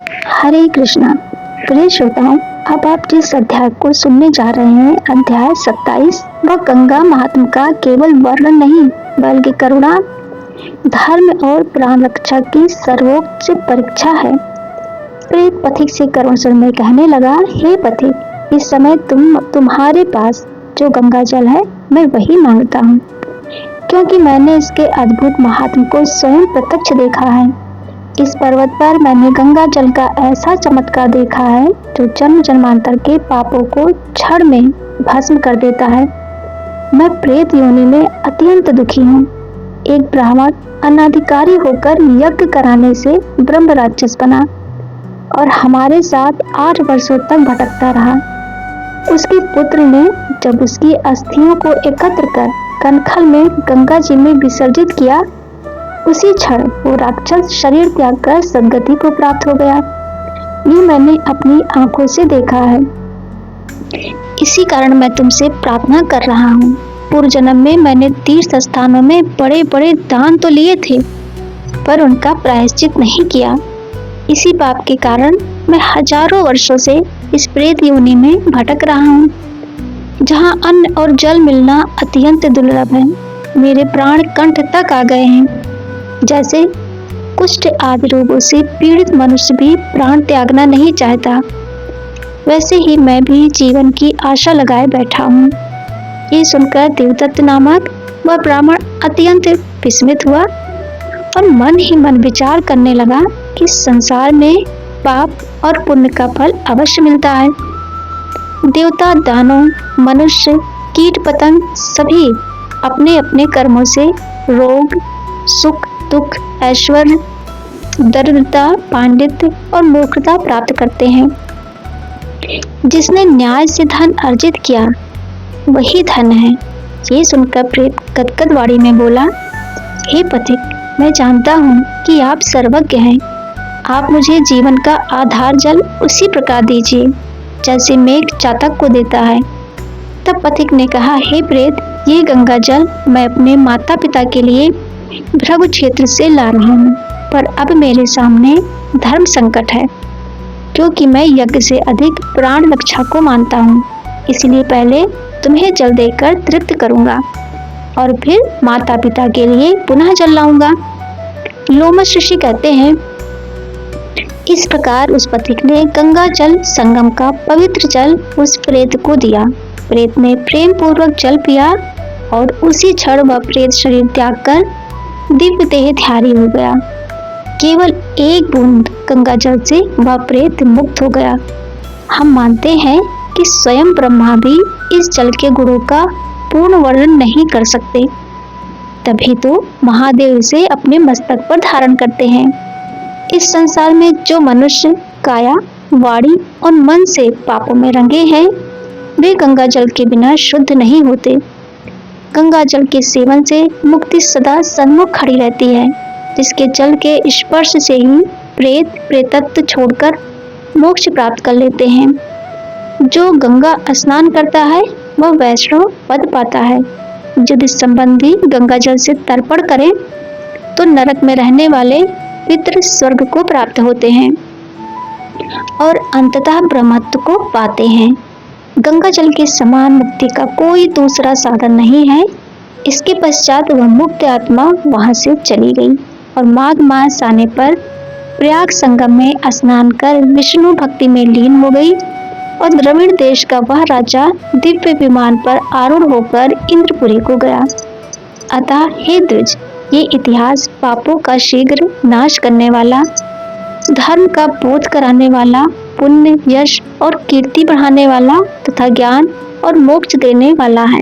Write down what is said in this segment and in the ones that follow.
हरे कृष्णा। प्रिय श्रोताओं, अब आप जिस अध्याय को सुनने जा रहे हैं, अध्याय 27, वह गंगा महात्म का केवल वर्णन नहीं बल्कि करुणा, धर्म और प्राण रक्षा की सर्वोच्च परीक्षा है। प्रेत पथिक से करुण स्वर में कहने लगा, हे पथिक, इस समय तुम्हारे पास जो गंगा जल है, मैं वही मांगता हूँ, क्योंकि मैंने इसके अद्भुत महात्म को स्वयं प्रत्यक्ष देखा है। इस पर्वत पर मैंने गंगा जल का ऐसा चमत्कार देखा है जो जन्म जन्मांतर के पापों को क्षण में भस्म कर देता है। मैं प्रेत योनि में अत्यंत दुखी हूँ। एक ब्राह्मण अनाधिकारी होकर यज्ञ कराने से ब्रह्म राक्षस बना और हमारे साथ 8 वर्षों तक भटकता रहा। उसके पुत्र ने जब उसकी अस्थियों को एकत्र कर कनखल में गंगा जी में विसर्जित किया, उसी क्षण वो राक्षस शरीर त्याग कर सद्गति को प्राप्त हो गया। ये मैंने अपनी आंखों से देखा है। इसी कारण मैं तुमसे प्रार्थना कर रहा हूँ। पूर्व जन्म में मैंने तीर्थ स्थानों में बड़े बड़े दान तो लिए थे, पर उनका प्रायश्चित नहीं किया। इसी पाप के कारण मैं हजारों वर्षों से इस प्रेत योनि में भटक रहा हूँ, जहाँ अन्न और जल मिलना अत्यंत दुर्लभ है। मेरे प्राण कंठ तक आ गए हैं। जैसे कुष्ठ आदि रोगों से पीड़ित मनुष्य भी प्राण त्यागना नहीं चाहता, वैसे ही मैं भी जीवन की आशा लगाए बैठा हूँ। ये सुनकर देवदत्त नामक वह ब्राह्मण अत्यंत विस्मित हुआ और मन ही मन विचार करने लगा कि संसार में पाप और पुण्य का फल अवश्य मिलता है। देवता, दानव, मनुष्य, कीट पतंग सभी अपने अपने कर्मों से रोग, सुख, दुख, ऐश्वर्य, दरिद्रता, पांडित्य और मूर्खता प्राप्त करते हैं। जिसने न्याय से धन अर्जित किया वही धन है। ये सुनकर प्रेत गदगद वाणी में बोला, हे पथिक, मैं जानता हूँ कि आप सर्वज्ञ हैं। आप मुझे जीवन का आधार जल उसी प्रकार दीजिए जैसे मेघ चातक को देता है। तब पथिक ने कहा, हे प्रेत, ये गंगा जल मैं अपने माता पिता के लिए भृगु क्षेत्र से ला रहा हूँ, पर अब मेरे सामने धर्म संकट है, क्योंकि मैं यज्ञ से अधिक प्राण रक्षा को मानता हूँ। इसलिए पहले तुम्हें जल देकर तृप्त करूंगा और फिर माता पिता के लिए पुनः जल लाऊंगा। लोमश ऋषि कहते हैं, इस प्रकार उस पथिक ने गंगा जल संगम का पवित्र जल उस प्रेत को दिया। प्रेत ने प्रेम पूर्वक जल पिया और उसी क्षण वह प्रेत शरीर त्याग कर दिव्य देहधारी हो गया। केवल एक बूंद गंगा जल से वह प्रेत मुक्त हो गया। हम मानते हैं कि स्वयं ब्रह्मा भी इस जल के गुणों का पूर्ण वर्णन नहीं कर सकते, तभी तो महादेव इसे अपने मस्तक पर धारण करते हैं। इस संसार में जो मनुष्य काया, वाणी और मन से पापों में रंगे हैं, वे गंगा जल के बिना शुद्ध नहीं होते। गंगा जल के सेवन से मुक्ति सदा सन्मुख खड़ी रहती है, जिसके जल के स्पर्श से ही प्रेत प्रेतत्व छोड़कर मोक्ष प्राप्त कर लेते हैं। जो गंगा स्नान करता है वह वैष्णव पद पाता है। यदि संबंधी गंगा जल से तर्पण करें तो नरक में रहने वाले पितृ स्वर्ग को प्राप्त होते हैं और अंततः ब्रह्मत्व को पाते हैं। गंगा जल के समान मुक्ति का कोई दूसरा साधन नहीं है। इसके पश्चात वह मुक्त आत्मा वहां से चली गई और माघ मास आने पर प्रयाग संगम में स्नान कर विष्णु भक्ति में लीन हो गई और द्रविड़ देश का वह राजा दिव्य विमान पर आरूढ़ होकर इंद्रपुरी को गया। अतः हे द्विज, ये इतिहास पापों का शीघ्र नाश करने वाला, धर्म का बोध कराने वाला, पुण्य, यश और कीर्ति बढ़ाने वाला तथा ज्ञान और मोक्ष देने वाला है।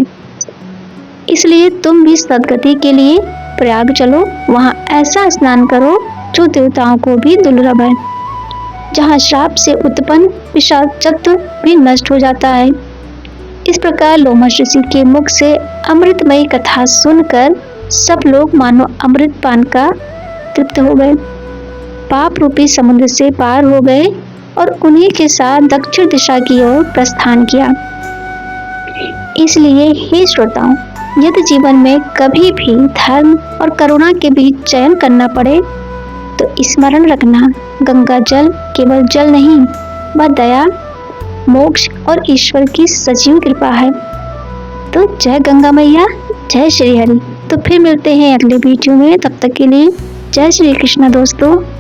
इसलिए तुम भी सद्गति के लिए प्रयाग चलो। वहां ऐसा स्नान करो जो देवताओं को भी दुर्लभ है, जहां श्राप से उत्पन्न पिशाचत्व भी नष्ट हो जाता है। इस प्रकार लोमश ऋषि के मुख से अमृतमयी कथा सुनकर सब लोग मानो अमृत पान का तृप्त हो गए, पाप रूपी समुद्र से पार हो गए और उन्हीं के साथ दक्षिण दिशा की ओर प्रस्थान किया। इसलिए हे श्रोताओं, यदि जीवन में कभी भी धर्म और करुणा के बीच चयन करना पड़े तो स्मरण रखना, गंगा जल केवल जल नहीं, वह दया, मोक्ष और ईश्वर की सजीव कृपा है। तो जय गंगा मैया, जय श्री हरि। तो फिर मिलते हैं अगले वीडियो में, तब तक के लिए जय श्री कृष्ण दोस्तों।